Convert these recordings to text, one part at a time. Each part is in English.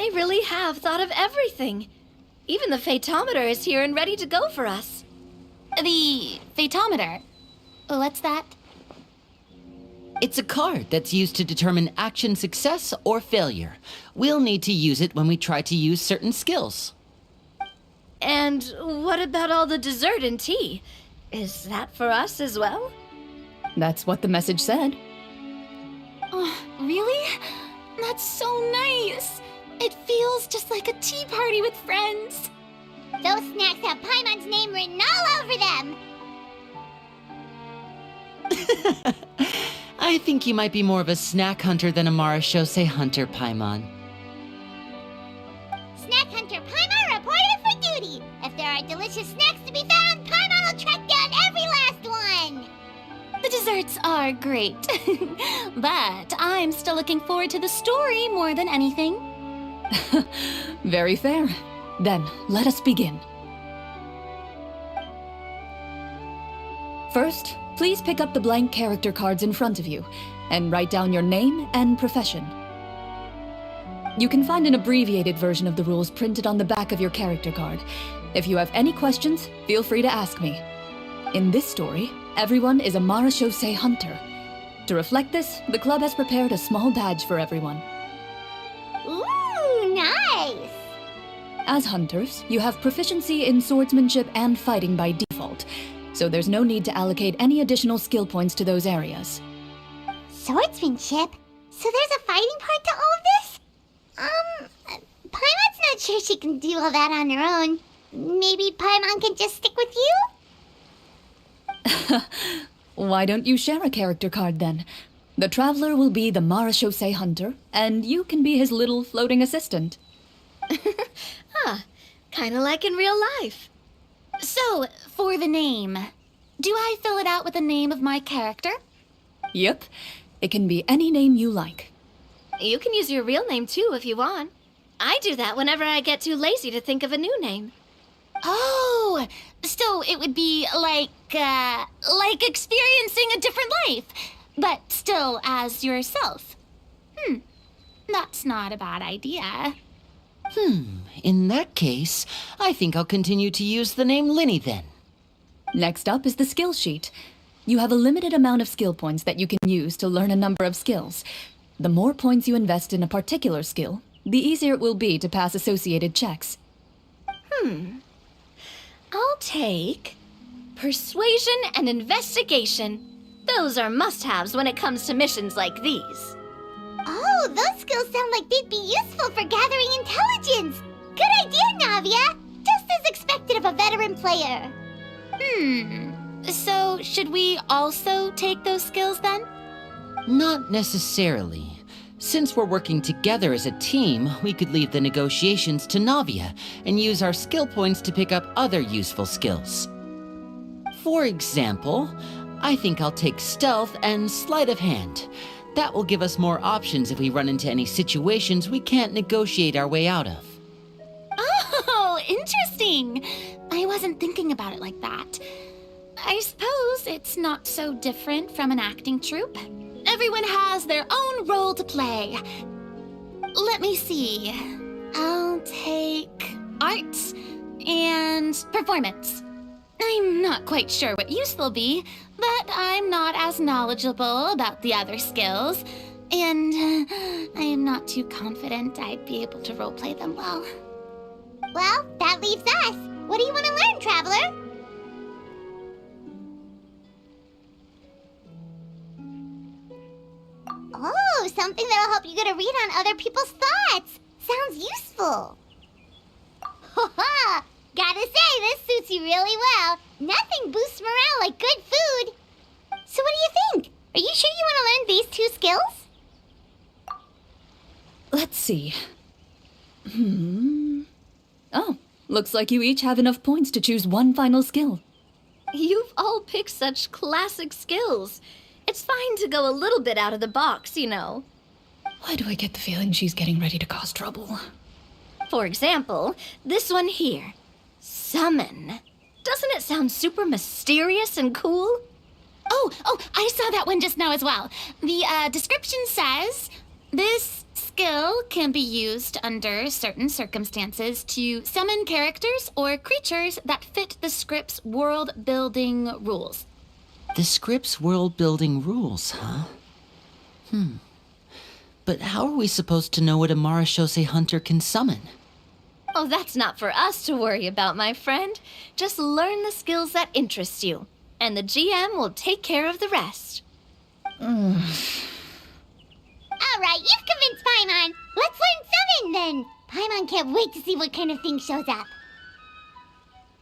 They really have thought of everything. Even the Fatometer is here and ready to go for us. The Fatometer? What's that? It's a card that's used to determine action success or failure. We'll need to use it when we try to use certain skills. And what about all the dessert and tea? Is that for us as well? That's what the message said. Oh, really? That's so nice. It feels just like a tea party with friends. Those snacks have Paimon's name written all over them. I think you might be more of a snack hunter than a Marachose hunter, Paimon. Snack Hunter Paimon reported for duty. If there are delicious snacks to be found, Paimon will track down every last one. The desserts are great, but I'm still looking forward to the story more than anything. Very fair. Then, let us begin. First, please pick up the blank character cards in front of you and write down your name and profession. You can find an abbreviated version of the rules printed on the back of your character card. If you have any questions, feel free to ask me. In this story, everyone is a Marachose hunter. To reflect this, the club has prepared a small badge for everyone. Ooh, nice. As hunters, you have proficiency in swordsmanship and fighting by default, so there's no need to allocate any additional skill points to those areas. Swordsmanship? So there's a fighting part to all of this? Paimon's not sure she can do all that on her own. Maybe Paimon can just stick with you? Why don't you share a character card then? The Traveler will be the Marachose hunter, and you can be his little floating assistant. Kinda like in real life. So, for the name, do I fill it out with the name of my character? Yep, it can be any name you like. You can use your real name too if you want. I do that whenever I get too lazy to think of a new name. Oh, so it would be like experiencing a different life, but still as yourself. That's not a bad idea. In that case, I think I'll continue to use the name Linny then. Next up is the skill sheet. You have a limited amount of skill points that you can use to learn a number of skills. The more points you invest in a particular skill, the easier it will be to pass associated checks. I'll take Persuasion and Investigation. Those are must-haves when it comes to missions like these. Oh, those skills sound like they'd be useful for gathering intelligence. Good idea, Navia. Just as expected of a veteran player. So should we also take those skills then? Not necessarily. Since we're working together as a team, we could leave the negotiations to Navia and use our skill points to pick up other useful skills. For example, I think I'll take Stealth and Sleight of Hand. That will give us more options if we run into any situations we can't negotiate our way out of. Oh, interesting. I wasn't thinking about it like that. I suppose it's not so different from an acting troupe. Everyone has their own role to play. Let me see. I'll take arts and performance. I'm not quite sure what use they'll be, but I'm not as knowledgeable about the other skills, and I am not too confident I'd be able to roleplay them well. Well, that leaves us. What do you want to learn, Traveler? Oh, something that'll help you get a read on other people's thoughts. Sounds useful. Ha ha! Gotta say, this suits you really well. Nothing boosts morale like good food. So what do you think? Are you sure you want to learn these two skills? Let's see. Oh, looks like you each have enough points to choose one final skill. You've all picked such classic skills. It's fine to go a little bit out of the box, you know. Why do I get the feeling she's getting ready to cause trouble? For example, this one here. Summon. Doesn't it sound super mysterious and cool? Oh, I saw that one just now as well. The description says, this skill skill can be used under certain circumstances to summon characters or creatures that fit the script's world-building rules. The script's world-building rules, huh? But how are we supposed to know what a Marachose hunter can summon? Oh, that's not for us to worry about, my friend. Just learn the skills that interest you, and the GM will take care of the rest. All right, you've convinced Paimon. Let's learn summon then. Paimon can't wait to see what kind of thing shows up.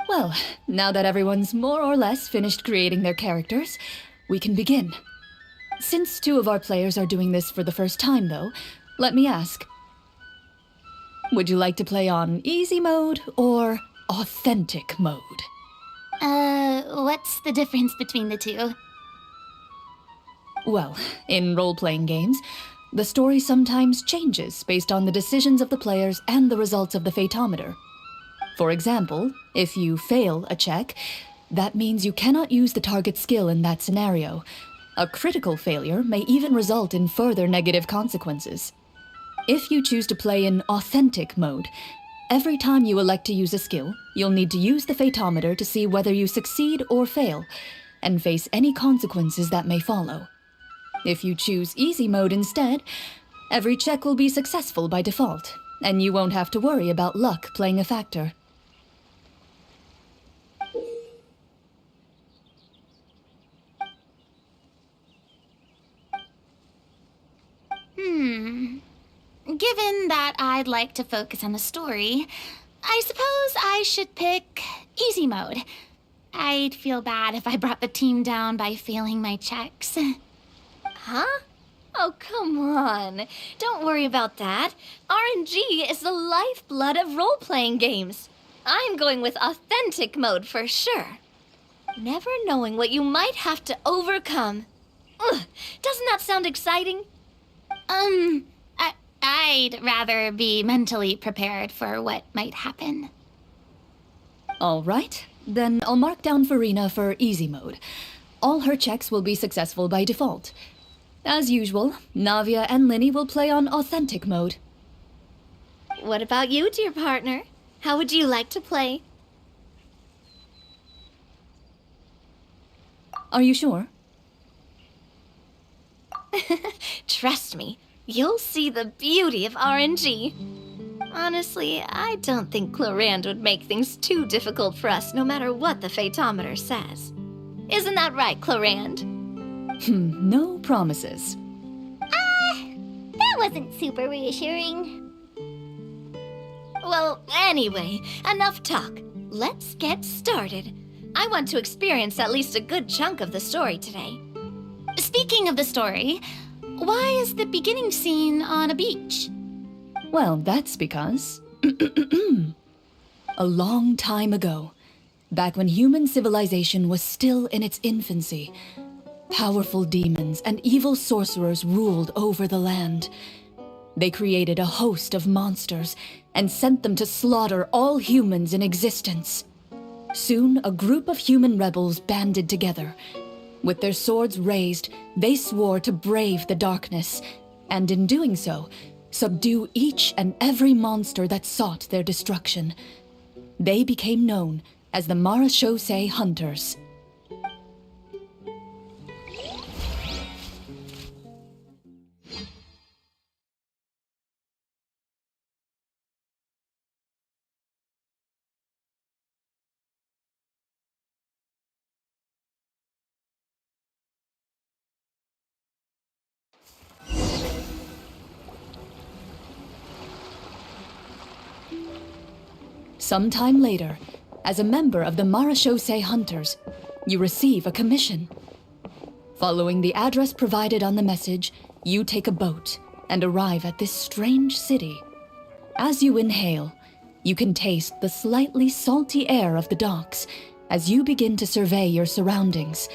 Well, now that everyone's more or less finished creating their characters, we can begin. Since 2 of our players are doing this for the first time, though, let me ask. Would you like to play on easy mode or authentic mode? What's the difference between the two? Well, in role-playing games, the story sometimes changes based on the decisions of the players and the results of the Fatometer. For example, if you fail a check, that means you cannot use the target skill in that scenario. A critical failure may even result in further negative consequences. If you choose to play in authentic mode, every time you elect to use a skill, you'll need to use the Fatometer to see whether you succeed or fail, and face any consequences that may follow. If you choose easy mode instead, every check will be successful by default, and you won't have to worry about luck playing a factor. Given that I'd like to focus on the story, I suppose I should pick easy mode. I'd feel bad if I brought the team down by failing my checks. Huh? Oh, come on. Don't worry about that. RNG is the lifeblood of role-playing games. I'm going with authentic mode for sure. Never knowing what you might have to overcome. Ugh, doesn't that sound exciting? I'd rather be mentally prepared for what might happen. All right, then I'll mark down Farina for easy mode. All her checks will be successful by default. As usual, Navia and Linny will play on authentic mode. What about you, dear partner? How would you like to play? Are you sure? Trust me, you'll see the beauty of RNG. Honestly, I don't think Clorand would make things too difficult for us no matter what the Fatometer says. Isn't that right, Clorand? No promises. That wasn't super reassuring. Well, anyway, enough talk. Let's get started. I want to experience at least a good chunk of the story today. Speaking of the story, why is the beginning scene on a beach? Well, that's because... a long time ago, back when human civilization was still in its infancy, powerful demons and evil sorcerers ruled over the land. They created a host of monsters and sent them to slaughter all humans in existence. Soon, a group of human rebels banded together. With their swords raised, they swore to brave the darkness, and in doing so, subdue each and every monster that sought their destruction. They became known as the Marachose Hunters. Sometime later, as a member of the Marachose Hunters, you receive a commission. Following the address provided on the message, you take a boat and arrive at this strange city. As you inhale, you can taste the slightly salty air of the docks as you begin to survey your surroundings.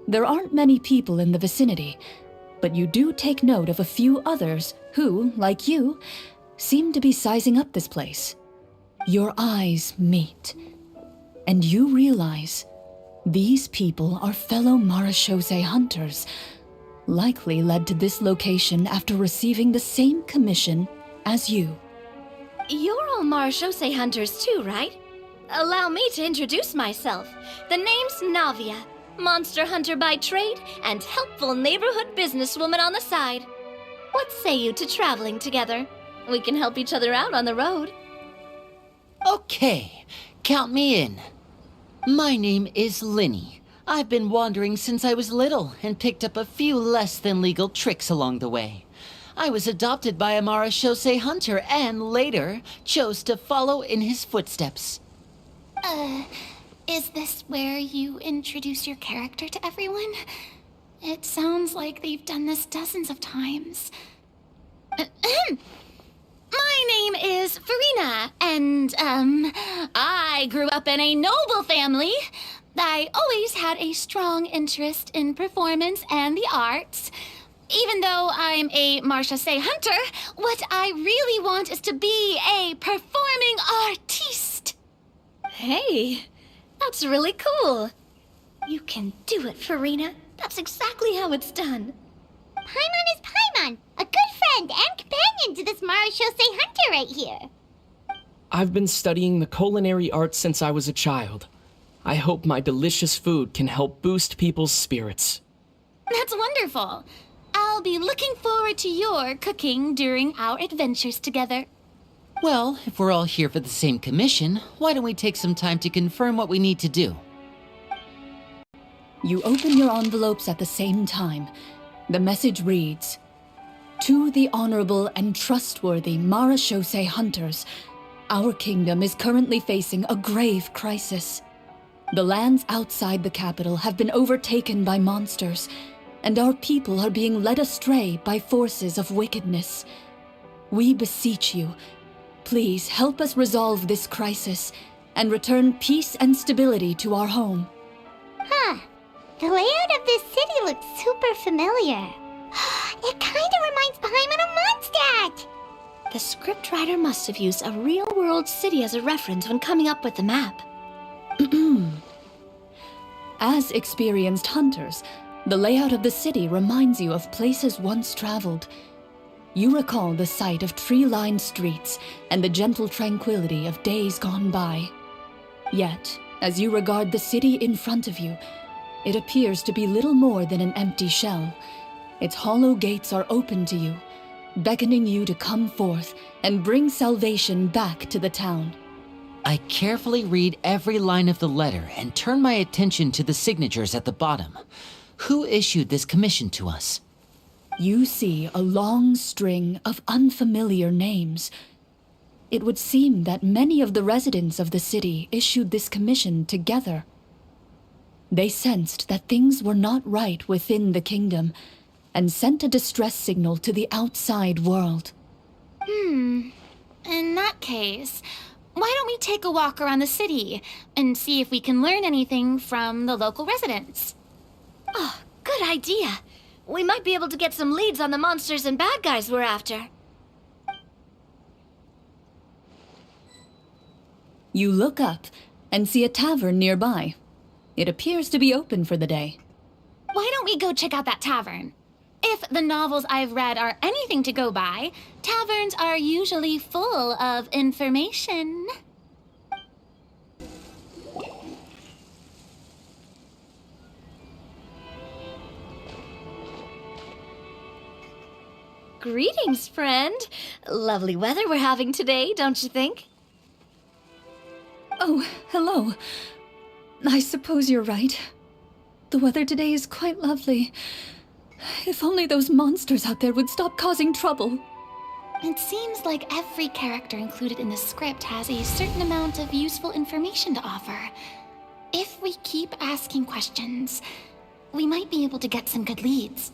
There aren't many people in the vicinity, but you do take note of a few others who, like you, seem to be sizing up this place. Your eyes meet, and you realize these people are fellow Marachose hunters, likely led to this location after receiving the same commission as you. You're all Marechaussee hunters too, right? Allow me to introduce myself. The name's Navia, monster hunter by trade and helpful neighborhood businesswoman on the side. What say you to traveling together? We can help each other out on the road. Okay, count me in. My name is Linny. I've been wandering since I was little and picked up a few less than legal tricks along the way. I was adopted by a Marechaussee hunter and later chose to follow in his footsteps. Is this where you introduce your character to everyone? It sounds like they've done this dozens of times. My name is Farina, and, I grew up in a noble family. I always had a strong interest in performance and the arts. Even though I'm a Marechaussee hunter, what I really want is to be a performing artiste. Hey, that's really cool. You can do it, Farina. That's exactly how it's done. Paimon is Paimon, a good friend and companion to this Marechaussee hunter right here. I've been studying the culinary arts since I was a child. I hope my delicious food can help boost people's spirits. That's wonderful. I'll be looking forward to your cooking during our adventures together. Well, if we're all here for the same commission, why don't we take some time to confirm what we need to do? You open your envelopes at the same time. The message reads, "To the honorable and trustworthy Marechaussee hunters, our kingdom is currently facing a grave crisis. The lands outside the capital have been overtaken by monsters, and our people are being led astray by forces of wickedness. We beseech you, please help us resolve this crisis and return peace and stability to our home." Huh. The layout of this city looks super familiar. It kinda reminds Paimon of Mondstadt! The scriptwriter must have used a real-world city as a reference when coming up with the map. As experienced hunters, the layout of the city reminds you of places once traveled. You recall the sight of tree-lined streets and the gentle tranquility of days gone by. Yet, as you regard the city in front of you, it appears to be little more than an empty shell. Its hollow gates are open to you, beckoning you to come forth and bring salvation back to the town. I carefully read every line of the letter and turn my attention to the signatures at the bottom. Who issued this commission to us? You see a long string of unfamiliar names. It would seem that many of the residents of the city issued this commission together. They sensed that things were not right within the kingdom and sent a distress signal to the outside world. In that case, why don't we take a walk around the city and see if we can learn anything from the local residents? Oh, good idea. We might be able to get some leads on the monsters and bad guys we're after. You look up and see a tavern nearby. It appears to be open for the day. Why don't we go check out that tavern? If the novels I've read are anything to go by, taverns are usually full of information. Greetings, friend. Lovely weather we're having today, don't you think? Oh, hello. I suppose you're right. The weather today is quite lovely. If only those monsters out there would stop causing trouble. It seems like every character included in the script has a certain amount of useful information to offer. If we keep asking questions, we might be able to get some good leads.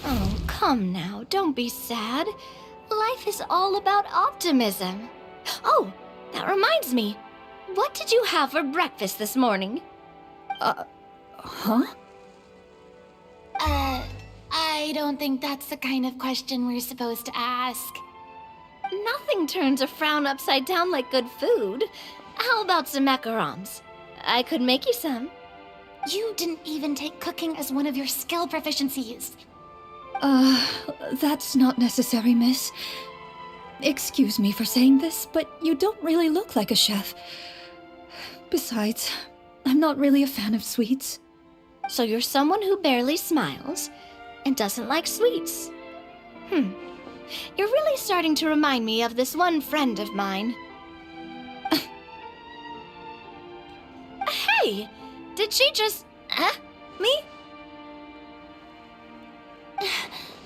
Oh, come now, don't be sad. Life is all about optimism. Oh, that reminds me. What did you have for breakfast this morning? Huh? I don't think that's the kind of question we're supposed to ask. Nothing turns a frown upside down like good food. How about some macarons? I could make you some. You didn't even take cooking as one of your skill proficiencies. That's not necessary, miss. Excuse me for saying this, but you don't really look like a chef. Besides, I'm not really a fan of sweets. So you're someone who barely smiles and doesn't like sweets. You're really starting to remind me of this one friend of mine. Hey! Did she just... me?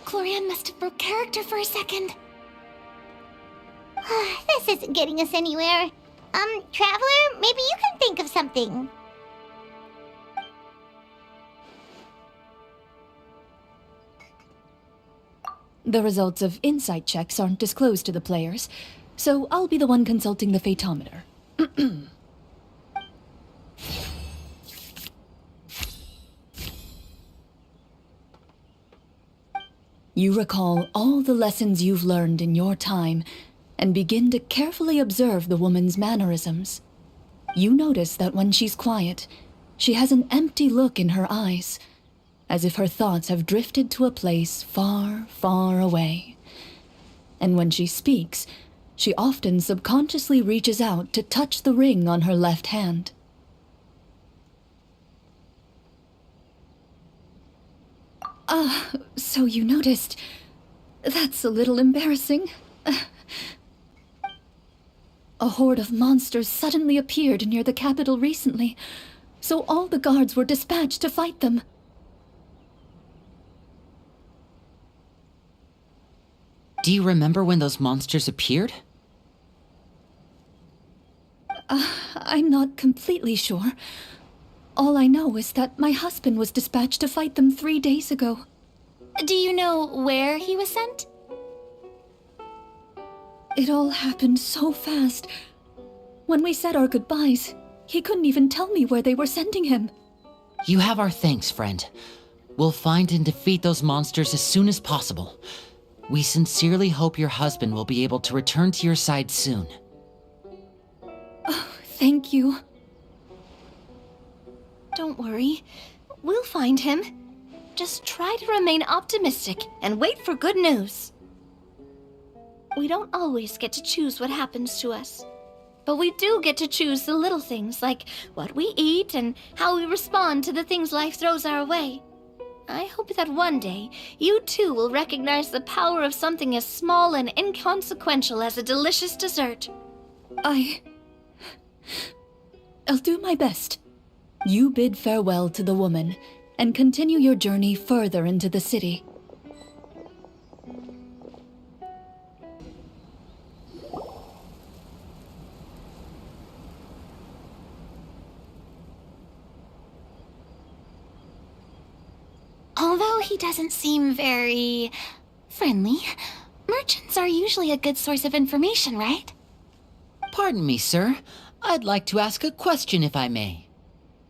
Clorian must have broke character for a second. This isn't getting us anywhere. Traveler, maybe you can think of something. The results of insight checks aren't disclosed to the players, so I'll be the one consulting the Fatometer. You recall all the lessons you've learned in your time and begin to carefully observe the woman's mannerisms. You notice that when she's quiet, she has an empty look in her eyes, as if her thoughts have drifted to a place far, far away. And when she speaks, she often subconsciously reaches out to touch the ring on her left hand. So you noticed. That's a little embarrassing. A horde of monsters suddenly appeared near the capital recently, so all the guards were dispatched to fight them. Do you remember when those monsters appeared? I'm not completely sure. All I know is that my husband was dispatched to fight them 3 days ago. Do you know where he was sent? It all happened so fast. When we said our goodbyes, he couldn't even tell me where they were sending him. You have our thanks, friend. We'll find and defeat those monsters as soon as possible. We sincerely hope your husband will be able to return to your side soon. Thank you. Don't worry. We'll find him. Just try to remain optimistic and wait for good news. We don't always get to choose what happens to us. But we do get to choose the little things, like what we eat and how we respond to the things life throws our way. I hope that one day, you too will recognize the power of something as small and inconsequential as a delicious dessert. I'll do my best. You bid farewell to the woman, and continue your journey further into the city. Although he doesn't seem very friendly, merchants are usually a good source of information, right? Pardon me, sir. I'd like to ask a question if I may.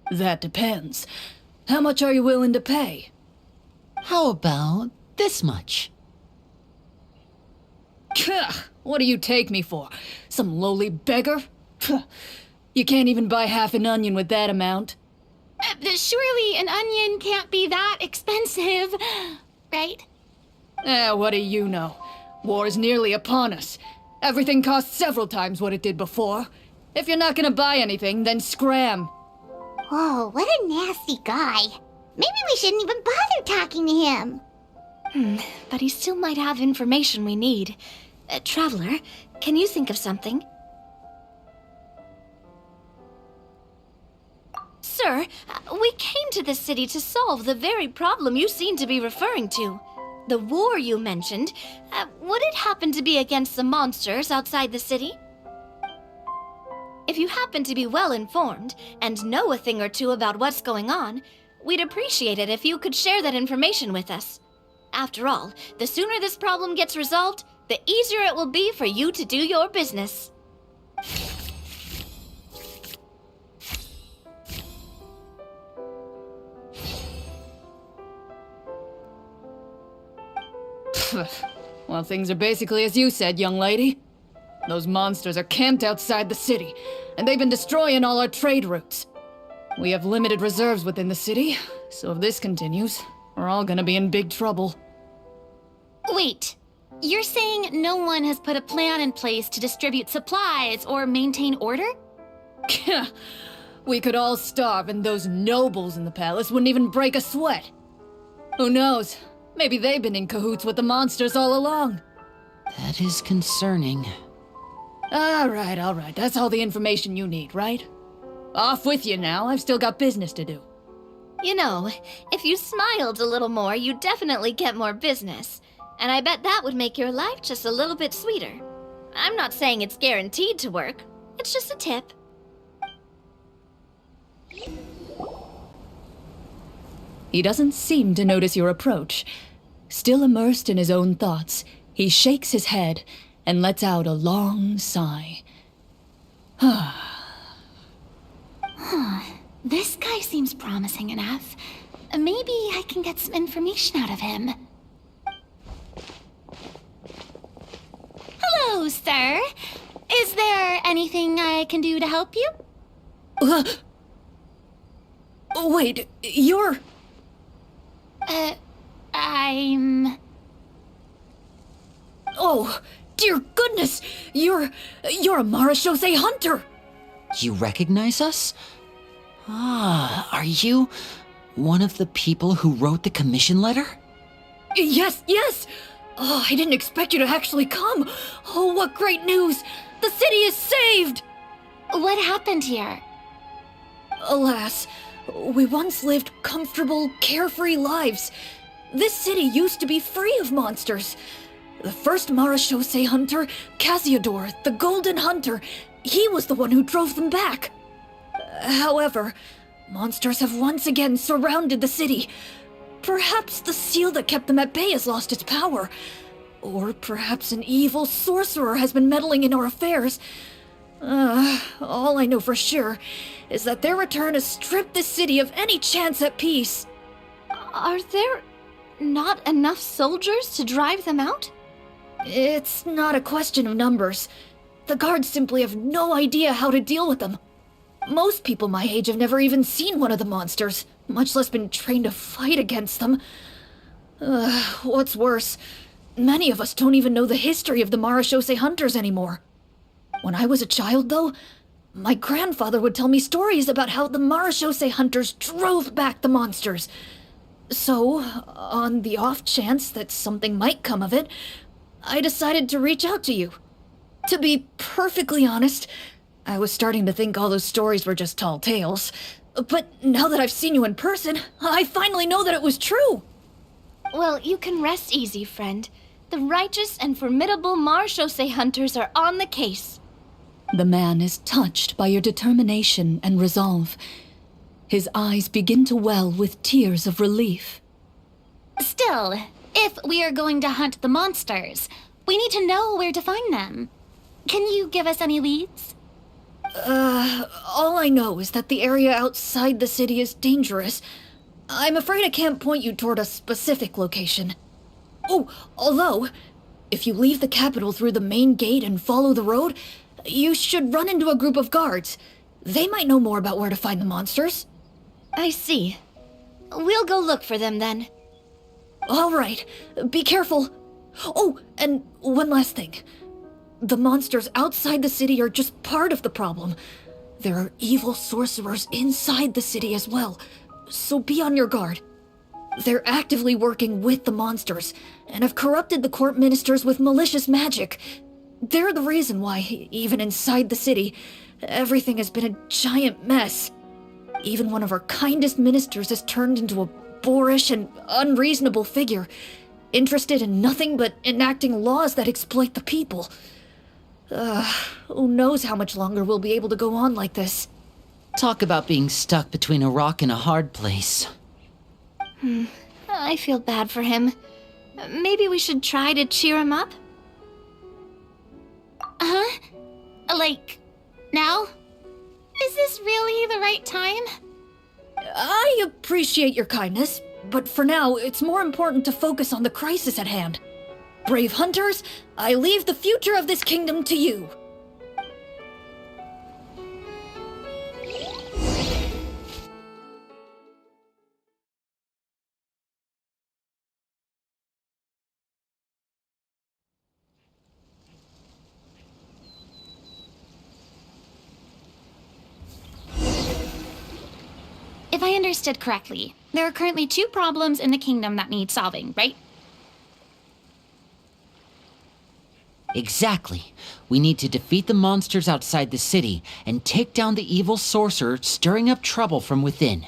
That depends. How much are you willing to pay? How about this much? What do you take me for? Some lowly beggar? You can't even buy half an onion with that amount. Surely an onion can't be that expensive, right? What do you know? War is nearly upon us. Everything costs several times what it did before. If you're not gonna buy anything, then scram. Whoa, what a nasty guy. Maybe we shouldn't even bother talking to him. But he still might have information we need. Traveler, can you think of something? Sir, we came to this city to solve the very problem you seem to be referring to. The war you mentioned, would it happen to be against the monsters outside the city? If you happen to be well informed and know a thing or two about what's going on, we'd appreciate it if you could share that information with us. After all, the sooner this problem gets resolved, the easier it will be for you to do your business. Well, things are basically as you said, young lady. Those monsters are camped outside the city, and they've been destroying all our trade routes. We have limited reserves within the city, so if this continues, we're all gonna be in big trouble. Wait, you're saying no one has put a plan in place to distribute supplies or maintain order? We could all starve and those nobles in the palace wouldn't even break a sweat. Who knows? Maybe they've been in cahoots with the monsters all along. That is concerning. All right. That's all the information you need, right? Off with you now. I've still got business to do. You know, if you smiled a little more, you'd definitely get more business. And I bet that would make your life just a little bit sweeter. I'm not saying it's guaranteed to work. It's just a tip. He doesn't seem to notice your approach. Still immersed in his own thoughts, he shakes his head and lets out a long sigh. This guy seems promising enough. Maybe I can get some information out of him. Hello, sir. Is there anything I can do to help you? Wait, you're... I'm... Oh, dear goodness! You're a Marashose hunter! You recognize us? Ah, are you one of the people who wrote the commission letter? Yes! Oh, I didn't expect you to actually come! Oh, what great news! The city is saved! What happened here? Alas, we once lived comfortable, carefree lives. This city used to be free of monsters. The first Marashose hunter, Casiodor, the Golden Hunter, he was the one who drove them back. However, monsters have once again surrounded the city. Perhaps the seal that kept them at bay has lost its power. Or perhaps an evil sorcerer has been meddling in our affairs. All I know for sure is that their return has stripped the city of any chance at peace. Are there not enough soldiers to drive them out? It's not a question of numbers. The guards simply have no idea how to deal with them. Most people my age have never even seen one of the monsters, much less been trained to fight against them. What's worse, many of us don't even know the history of the Marashose hunters anymore. When I was a child, though, my grandfather would tell me stories about how the Marashose hunters drove back the monsters. So, on the off chance that something might come of it, I decided to reach out to you. To be perfectly honest, I was starting to think all those stories were just tall tales. But now that I've seen you in person, I finally know that it was true! Well, you can rest easy, friend. The righteous and formidable Marashose hunters are on the case. The man is touched by your determination and resolve. His eyes begin to well with tears of relief. Still, if we are going to hunt the monsters, we need to know where to find them. Can you give us any leads? All I know is that the area outside the city is dangerous. I'm afraid I can't point you toward a specific location. Oh, although, if you leave the capital through the main gate and follow the road, you should run into a group of guards. They might know more about where to find the monsters. I see. We'll go look for them then. All right, be careful. Oh, and one last thing. The monsters outside the city are just part of the problem. There are evil sorcerers inside the city as well, so be on your guard. They're actively working with the monsters, and have corrupted the court ministers with malicious magic. They're the reason why, even inside the city, everything has been a giant mess. Even one of our kindest ministers has turned into a boorish and unreasonable figure, interested in nothing but enacting laws that exploit the people. Who knows how much longer we'll be able to go on like this. Talk about being stuck between a rock and a hard place. I feel bad for him. Maybe we should try to cheer him up? Huh? Like, now? Is this really the right time? I appreciate your kindness, but for now, it's more important to focus on the crisis at hand. Brave hunters, I leave the future of this kingdom to you. if I understood correctly, there are currently 2 problems in the kingdom that need solving, right? Exactly. We need to defeat the monsters outside the city and take down the evil sorcerer stirring up trouble from within.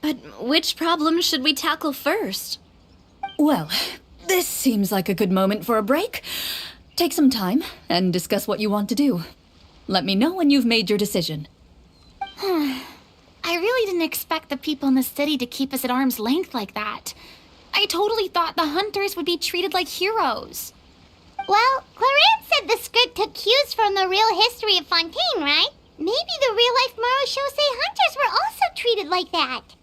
But which problem should we tackle first? Well, this seems like a good moment for a break. Take some time and discuss what you want to do. Let me know when you've made your decision. I really didn't expect the people in the city to keep us at arm's length like that. I totally thought the hunters would be treated like heroes. Well, Clarence said the script took cues from the real history of Fontaine, right? Maybe the real-life Marachose hunters were also treated like that.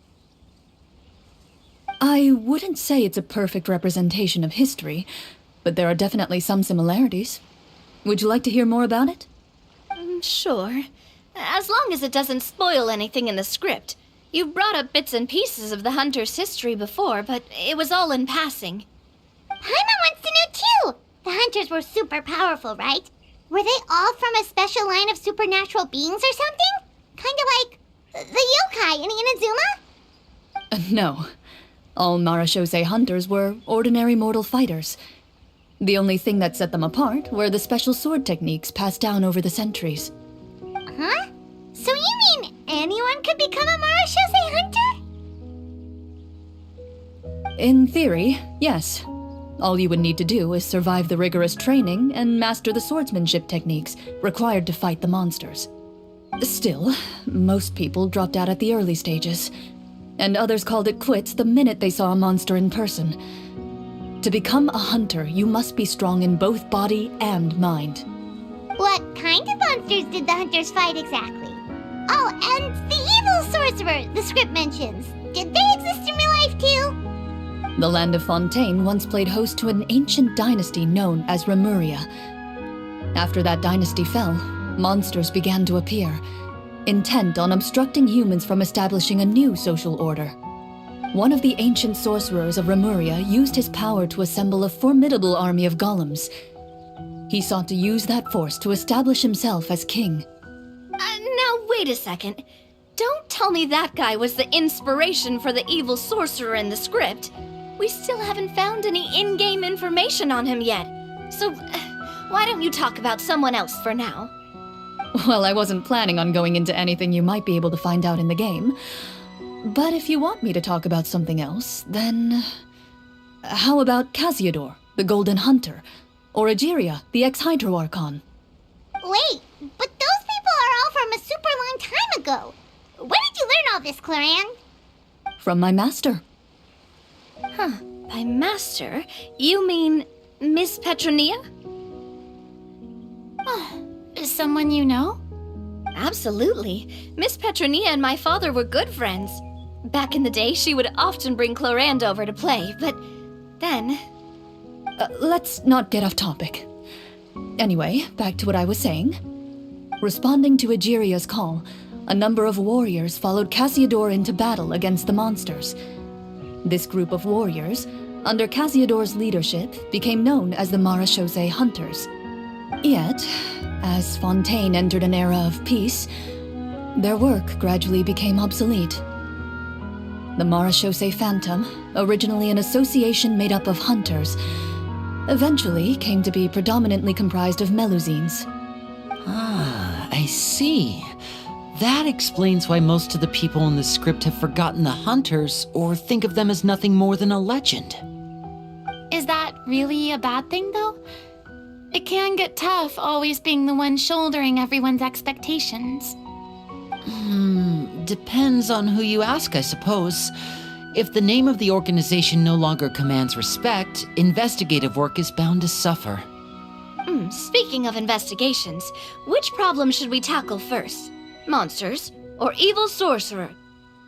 I wouldn't say it's a perfect representation of history, but there are definitely some similarities. Would you like to hear more about it? Sure. As long as it doesn't spoil anything in the script. You brought up bits and pieces of the hunter's history before, but it was all in passing. Paimon wants to know too! The hunters were super powerful, right? Were they all from a special line of supernatural beings or something? Kind of like the yokai in Inazuma? No. All Marachose hunters were ordinary mortal fighters. The only thing that set them apart were the special sword techniques passed down over the centuries. Huh? So you mean anyone could become a Marachose hunter? In theory, yes. All you would need to do is survive the rigorous training and master the swordsmanship techniques required to fight the monsters. Still, most people dropped out at the early stages, and others called it quits the minute they saw a monster in person. To become a hunter, you must be strong in both body and mind. What kind of monsters did the hunters fight exactly? Oh, and the evil sorcerer the script mentions. Did they exist in real life too? The land of Fontaine once played host to an ancient dynasty known as Remuria. After that dynasty fell, monsters began to appear, intent on obstructing humans from establishing a new social order. One of the ancient sorcerers of Remuria used his power to assemble a formidable army of golems. He sought to use that force to establish himself as king. Now, wait a second. Don't tell me that guy was the inspiration for the evil sorcerer in the script. We still haven't found any in-game information on him yet. So, why don't you talk about someone else for now? Well, I wasn't planning on going into anything you might be able to find out in the game. But if you want me to talk about something else, then... How about Casiodor, the Golden Hunter? Or Egeria, the ex-Hydro Archon? Wait, but those people are all from a super long time ago. Where did you learn all this, Claran? From my master. By master, you mean Miss Petronia? Is someone you know? Absolutely. Miss Petronia and my father were good friends. Back in the day, she would often bring Clorand over to play, but then... Let's not get off topic. Anyway, back to what I was saying. Responding to Egeria's call, a number of warriors followed Casiodor into battle against the monsters. This group of warriors, under Casiodor's leadership, became known as the Marachose Hunters. Yet, as Fontaine entered an era of peace, their work gradually became obsolete. The Marachose Phantom, originally an association made up of hunters, eventually came to be predominantly comprised of Melusines. Ah, I see. That explains why most of the people in the script have forgotten the hunters or think of them as nothing more than a legend. Is that really a bad thing, though? It can get tough always being the one shouldering everyone's expectations. Depends on who you ask, I suppose. If the name of the organization no longer commands respect, investigative work is bound to suffer. Speaking of investigations, which problem should we tackle first? Monsters or evil sorcerer?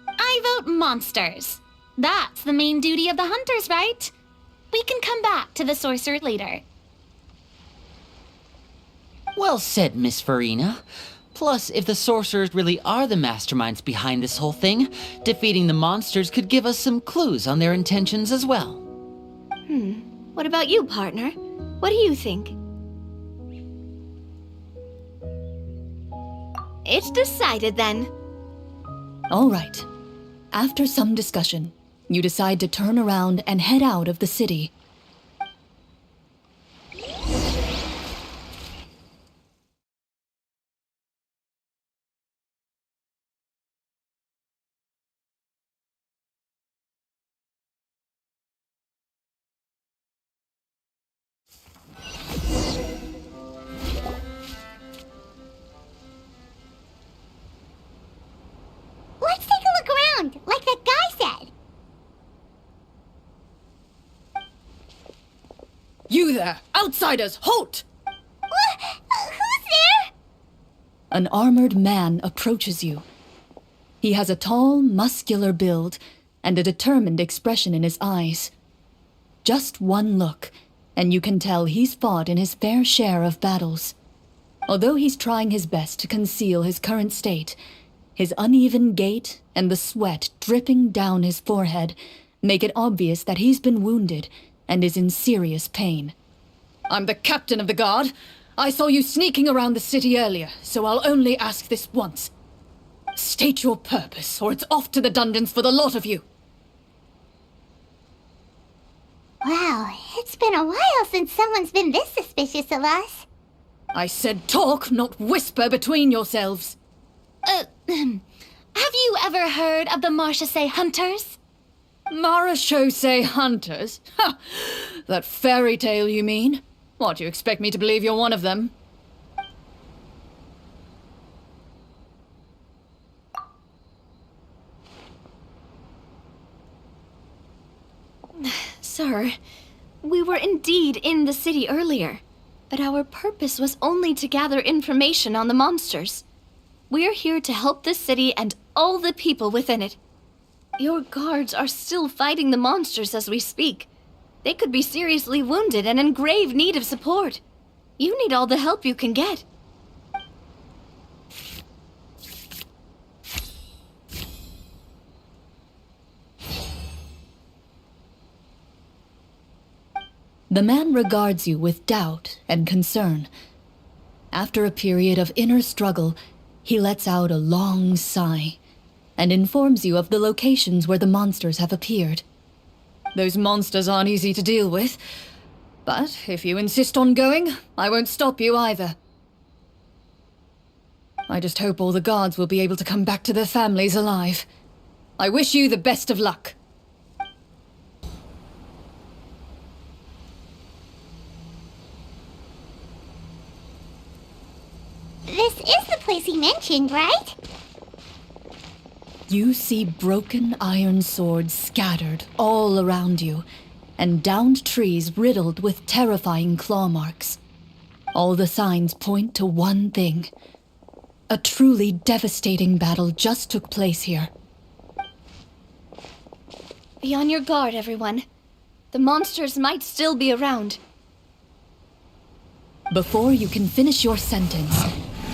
I vote monsters. That's the main duty of the hunters, right? We can come back to the sorcerer later. Well said, Miss Farina. Plus, if the sorcerers really are the masterminds behind this whole thing, defeating the monsters could give us some clues on their intentions as well. What about you, partner? What do you think? It's decided then. All right. After some discussion, you decide to turn around and head out of the city. Let's take a look around, like that guy said. You there! Outsiders, halt! What? Who's there? An armored man approaches you. He has a tall, muscular build and a determined expression in his eyes. Just one look, and you can tell he's fought in his fair share of battles. Although he's trying his best to conceal his current state, his uneven gait and the sweat dripping down his forehead make it obvious that he's been wounded and is in serious pain. I'm the captain of the guard. I saw you sneaking around the city earlier, so I'll only ask this once. State your purpose, or it's off to the dungeons for the lot of you. Wow, it's been a while since someone's been this suspicious of us. I said talk, not whisper between yourselves. Have you ever heard of the Marchese Hunters? Marachose hunters? Ha! That fairy tale, you mean? What, you expect me to believe you're one of them? Sir, we were indeed in the city earlier, but our purpose was only to gather information on the monsters. We're here to help the city and all the people within it. Your guards are still fighting the monsters as we speak. They could be seriously wounded and in grave need of support. You need all the help you can get. The man regards you with doubt and concern. After a period of inner struggle, he lets out a long sigh and informs you of the locations where the monsters have appeared. Those monsters aren't easy to deal with, but if you insist on going, I won't stop you either. I just hope all the guards will be able to come back to their families alive. I wish you the best of luck. This is the place he mentioned, right? You see broken iron swords scattered all around you, and downed trees riddled with terrifying claw marks. All the signs point to one thing. A truly devastating battle just took place here. Be on your guard, everyone. The monsters might still be around. Before you can finish your sentence,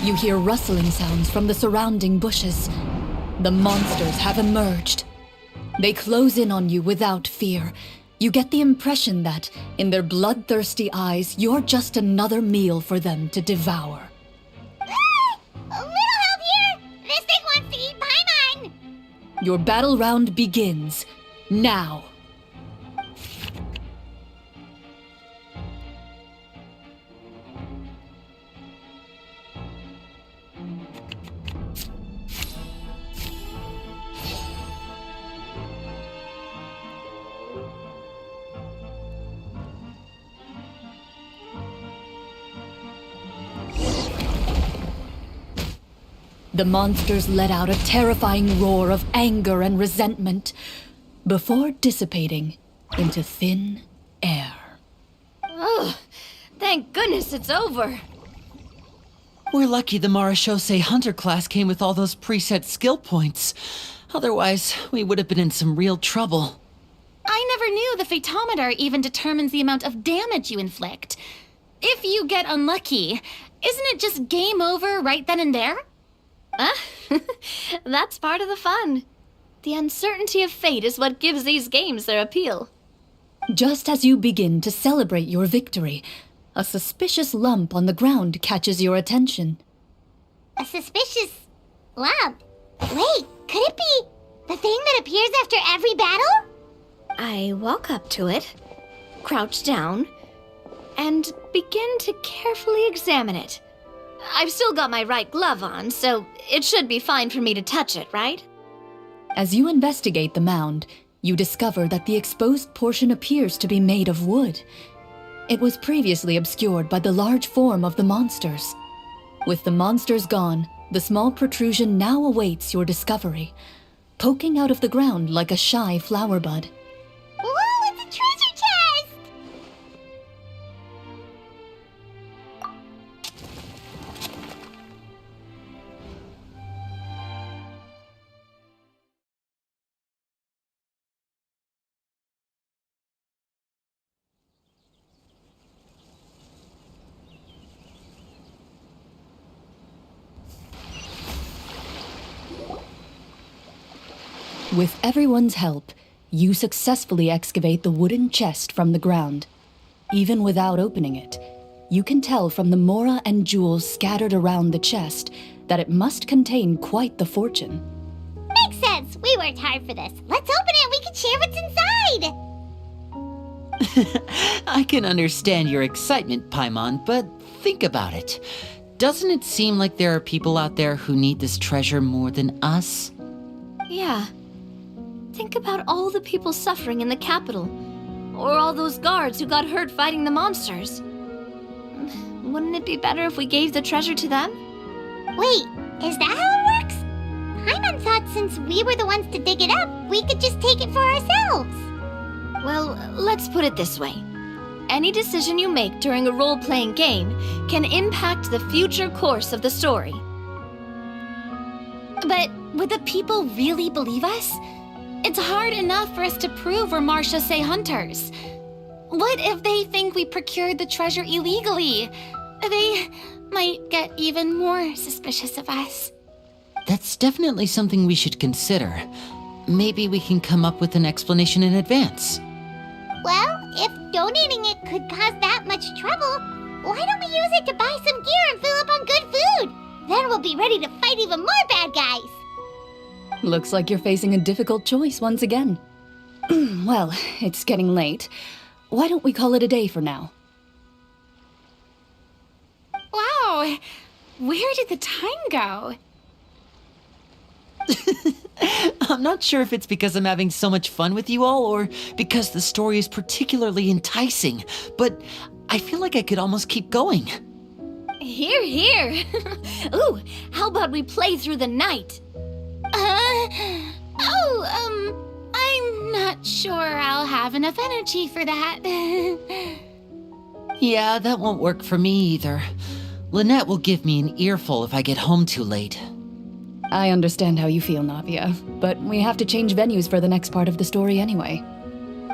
you hear rustling sounds from the surrounding bushes. The monsters have emerged. They close in on you without fear. You get the impression that, in their bloodthirsty eyes, you're just another meal for them to devour. A little help here! This thing wants to eat Paimon! Your battle round begins now. The monsters let out a terrifying roar of anger and resentment before dissipating into thin air. Oh, thank goodness it's over. We're lucky the Marachose Hunter class came with all those preset skill points. Otherwise, we would have been in some real trouble. I never knew the Fatometer even determines the amount of damage you inflict. If you get unlucky, isn't it just game over right then and there? That's part of the fun. The uncertainty of fate is what gives these games their appeal. Just as you begin to celebrate your victory, a suspicious lump on the ground catches your attention. A suspicious lump. Wait, Could it be the thing that appears after every battle? I walk up to it, crouch down, and begin to carefully examine it. I've still got my right glove on, so it should be fine for me to touch it, right? As you investigate the mound, you discover that the exposed portion appears to be made of wood. It was previously obscured by the large form of the monsters. With the monsters gone, the small protrusion now awaits your discovery, poking out of the ground like a shy flower bud. Whoa, it's a treasure chest! With everyone's help, you successfully excavate the wooden chest from the ground. Even without opening it, you can tell from the mora and jewels scattered around the chest that it must contain quite the fortune. Makes sense. We worked hard for this. Let's open it and we can share what's inside. I can understand your excitement, Paimon, but think about it. Doesn't it seem like there are people out there who need this treasure more than us? Yeah. Think about all the people suffering in the capital, or all those guards who got hurt fighting the monsters. Wouldn't it be better if we gave the treasure to them? Wait, is that how it works? Paimon thought since we were the ones to dig it up, we could just take it for ourselves. Well, let's put it this way. Any decision you make during a role-playing game can impact the future course of the story. But would the people really believe us? It's hard enough for us to prove we're Marchese hunters. What if they think we procured the treasure illegally? They might get even more suspicious of us. That's definitely something we should consider. Maybe we can come up with an explanation in advance. Well, if donating it could cause that much trouble, why don't we use it to buy some gear and fill up on good food? Then we'll be ready to fight even more bad guys. Looks like you're facing a difficult choice once again. Well, it's getting late. Why don't we call it a day for now? Wow, where did the time go? I'm not sure if it's because I'm having so much fun with you all or because the story is particularly enticing, but I feel like I could almost keep going. Here, here. Ooh, how about we play through the night? I'm not sure I'll have enough energy for that. Yeah, that won't work for me either. Lynette will give me an earful if I get home too late. I understand how you feel, Navia, but we have to change venues for the next part of the story anyway.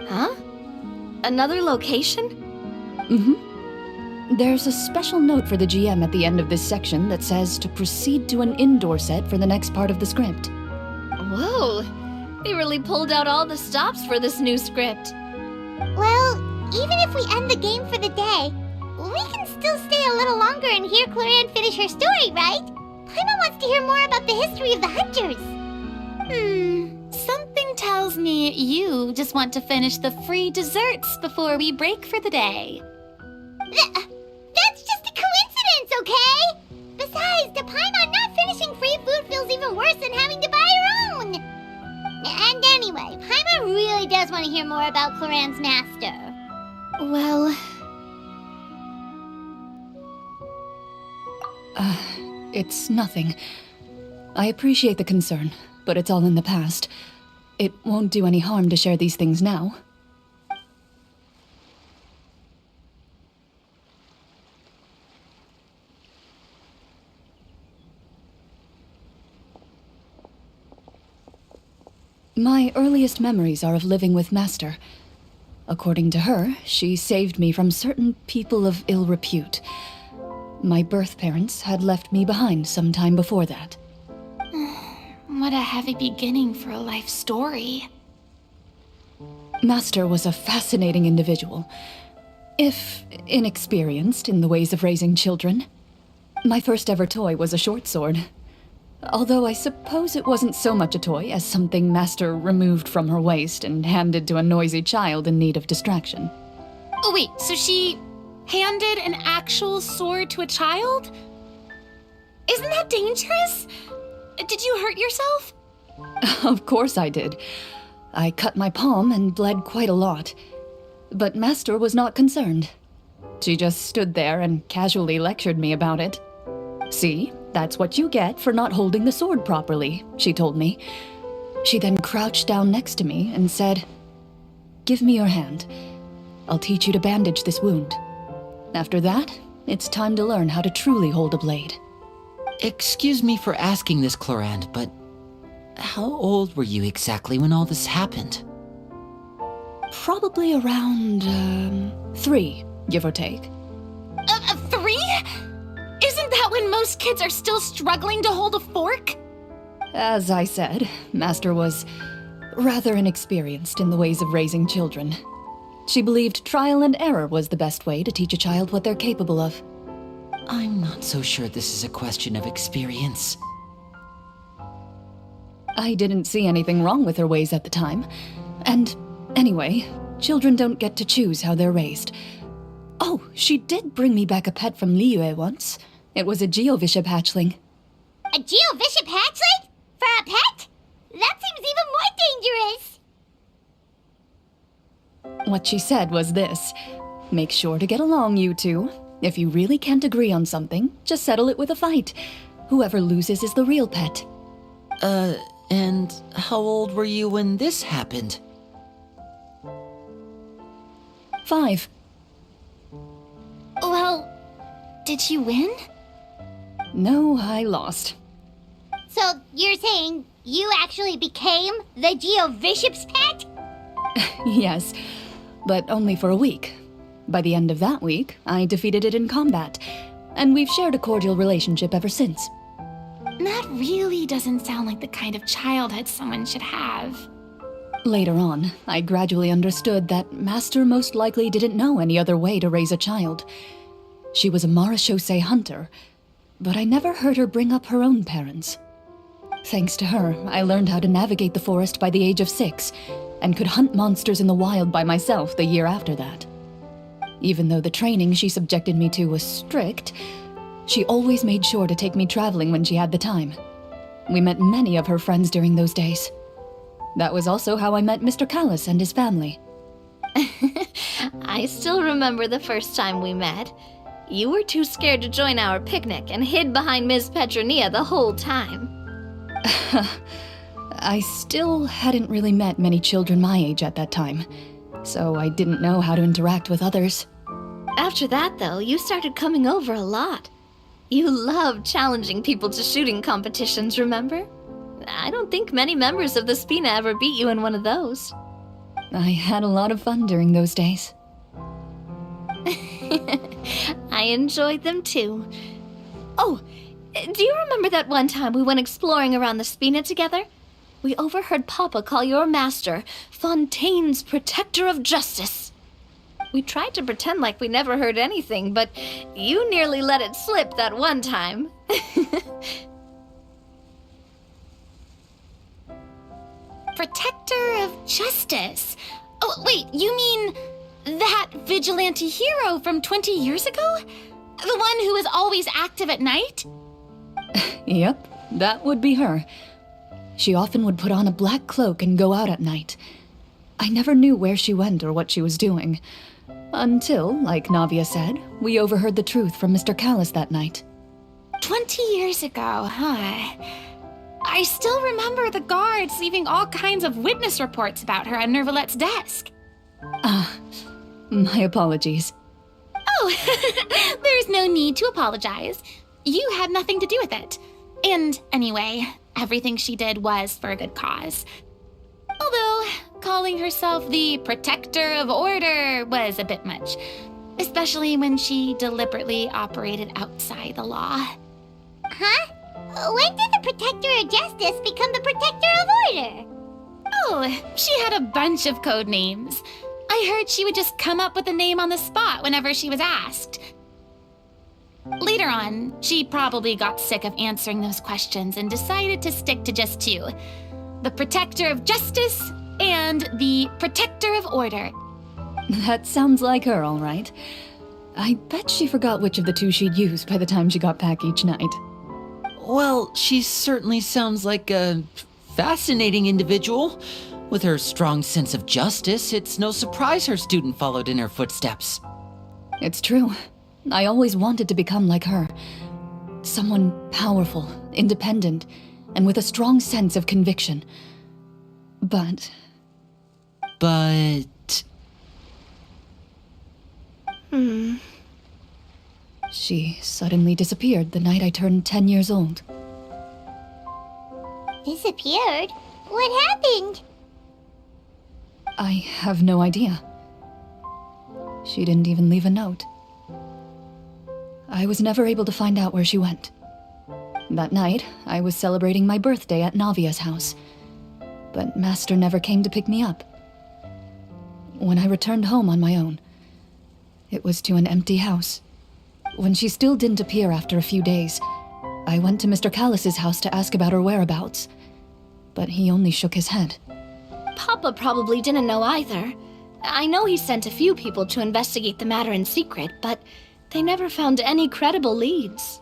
Huh? Another location? There's a special note for the GM at the end of this section that says to proceed to an indoor set for the next part of the script. Whoa, they really pulled out all the stops for this new script. Well, even if we end the game for the day, we can still stay a little longer and hear Clorian finish her story, right? Paimon wants to hear more about the history of the hunters. Something tells me you just want to finish the free desserts before we break for the day. That's just a coincidence, okay? Besides, to Paimon, not finishing free food feels even worse than having to buy her own. And anyway, Paimon really does want to hear more about Cloran's master. Well, It's nothing. I appreciate the concern, but it's all in the past. It won't do any harm to share these things now. My earliest memories are of living with Master. According to her, she saved me from certain people of ill repute. My birth parents had left me behind some time before that. What a heavy beginning for a life story. Master was a fascinating individual, if inexperienced in the ways of raising children. My first ever toy was a short sword. Although I suppose it wasn't so much a toy as something Master removed from her waist and handed to a noisy child in need of distraction. Oh, wait, so she handed an actual sword to a child? Isn't that dangerous? Did you hurt yourself? Of course I did. I cut my palm and bled quite a lot. But Master was not concerned. She just stood there and casually lectured me about it. See, that's what you get for not holding the sword properly, she told me. She then crouched down next to me and said, "Give me your hand. I'll teach you to bandage this wound. After that, it's time to learn how to truly hold a blade." Excuse me for asking this, Clorinde, but how old were you exactly when all this happened? Probably around, 3, give or take. 3? Isn't that when most kids are still struggling to hold a fork? As I said, Master was rather inexperienced in the ways of raising children. She believed trial and error was the best way to teach a child what they're capable of. I'm not so sure this is a question of experience. I didn't see anything wrong with her ways at the time. And anyway, children don't get to choose how they're raised. Oh, she did bring me back a pet from Liyue once. It was a Geovishap hatchling. A Geovishap hatchling? For a pet? That seems even more dangerous. What she said was this: make sure to get along, you two. If you really can't agree on something, just settle it with a fight. Whoever loses is the real pet. And how old were you when this happened? 5. Well, did you win? No, I lost. So you're saying you actually became the Geovishap's pet? Yes, but only for a week. By the end of that week, I defeated it in combat, and we've shared a cordial relationship ever since. That really doesn't sound like the kind of childhood someone should have. Later on, I gradually understood that Master most likely didn't know any other way to raise a child. She was a Marechaussee hunter, but I never heard her bring up her own parents. Thanks to her, I learned how to navigate the forest by the age of 6, and could hunt monsters in the wild by myself the year after that. Even though the training she subjected me to was strict, she always made sure to take me traveling when she had the time. We met many of her friends during those days. That was also how I met Mr. Callis and his family. I still remember the first time we met. You were too scared to join our picnic and hid behind Ms. Petronia the whole time. I still hadn't really met many children my age at that time, so I didn't know how to interact with others. After that, though, you started coming over a lot. You loved challenging people to shooting competitions, remember? I don't think many members of the Spina ever beat you in one of those. I had a lot of fun during those days. I enjoyed them too. Oh, do you remember that one time we went exploring around the Spina together? We overheard Papa call your master Fontaine's Protector of Justice. We tried to pretend like we never heard anything, but you nearly let it slip that one time. Protector of Justice. Oh, wait, you mean that vigilante hero from 20 years ago? The one who is always active at night? Yep, that would be her. She often would put on a black cloak and go out at night. I never knew where she went or what she was doing. Until, like Navia said, we overheard the truth from Mr. Callis that night. 20 years ago, huh? I still remember the guards leaving all kinds of witness reports about her on Nervalette's desk. My apologies. Oh, there's no need to apologize. You had nothing to do with it. And anyway, everything she did was for a good cause. Although, calling herself the Protector of Order was a bit much, especially when she deliberately operated outside the law. Huh? When did the Protector of Justice become the Protector of Order? Oh, she had a bunch of code names. I heard she would just come up with a name on the spot whenever she was asked. Later Later on, she probably got sick of answering those questions and decided to stick to just two: the Protector of Justice and the Protector of Order. That sounds like her, all right. I bet she forgot which of the two she'd use by the time she got back each night. Well, she certainly sounds like a fascinating individual. With her strong sense of justice, it's no surprise her student followed in her footsteps. It's true. I always wanted to become like her. Someone powerful, independent, and with a strong sense of conviction. But she suddenly disappeared the night I turned 10 years old. Disappeared? What happened? I have no idea. She didn't even leave a note. I was never able to find out where she went. That night, I was celebrating my birthday at Navia's house, but Master never came to pick me up. When I returned home on my own, it was to an empty house. When she still didn't appear after a few days, I went to Mr. Callus's house to ask about her whereabouts, but he only shook his head. Papa probably didn't know either. I know he sent a few people to investigate the matter in secret, but they never found any credible leads.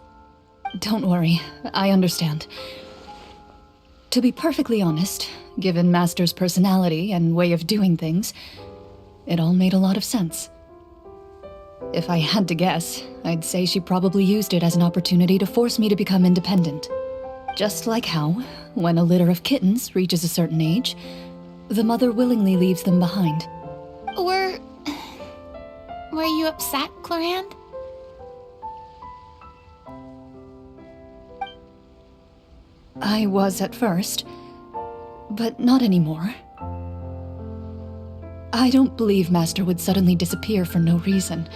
Don't worry, I understand. To be perfectly honest, given Master's personality and way of doing things, it all made a lot of sense. If I had to guess, I'd say she probably used it as an opportunity to force me to become independent. Just like how, when a litter of kittens reaches a certain age, the mother willingly leaves them behind. Were you upset, Clorinde? I was at first, but not anymore. I don't believe Master would suddenly disappear for no reason.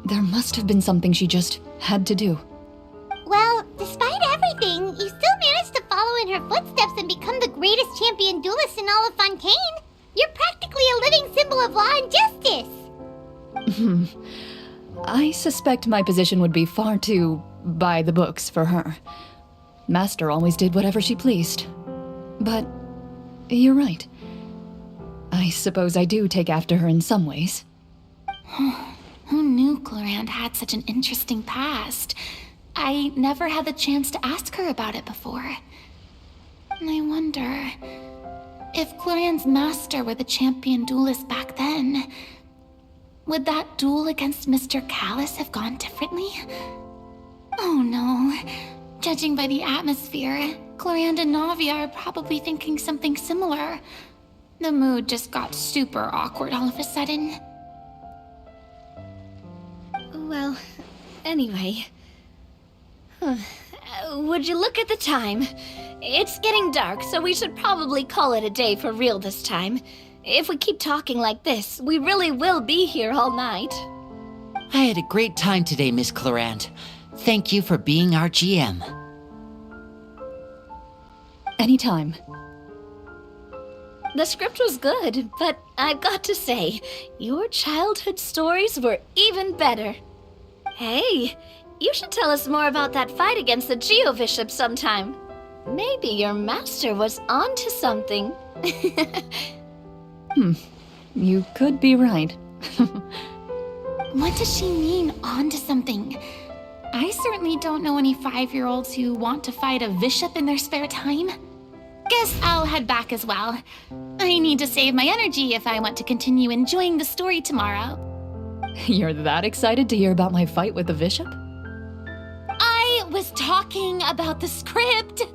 There must have been something she just had to do. Well, despite everything, you still managed to follow in her footsteps and become the greatest champion duelist in all of Fontaine. You're practically a living symbol of law and justice. I suspect my position would be far too by the books for her. Master always did whatever she pleased. But you're right. I suppose I do take after her in some ways. Who knew Clorinde had such an interesting past? I never had the chance to ask her about it before. I wonder if Clorinde's master were the champion duelist back then, would that duel against Mr. Callus have gone differently? Oh no. Judging by the atmosphere, Clorinde and Navia are probably thinking something similar. The mood just got super awkward all of a sudden. Well, anyway. Would you look at the time? It's getting dark, so we should probably call it a day for real this time. If we keep talking like this, we really will be here all night. I had a great time today, Miss Clorinde. Thank you for being our GM. Anytime. The script was good, but I've got to say, your childhood stories were even better. Hey, you should tell us more about that fight against the Geo-Bishop sometime. Maybe your master was onto something. You could be right. What does she mean, onto something? I certainly don't know any 5-year-olds who want to fight a bishop in their spare time. Guess I'll head back as well. I need to save my energy if I want to continue enjoying the story tomorrow. You're that excited to hear about my fight with the bishop? I was talking about the script.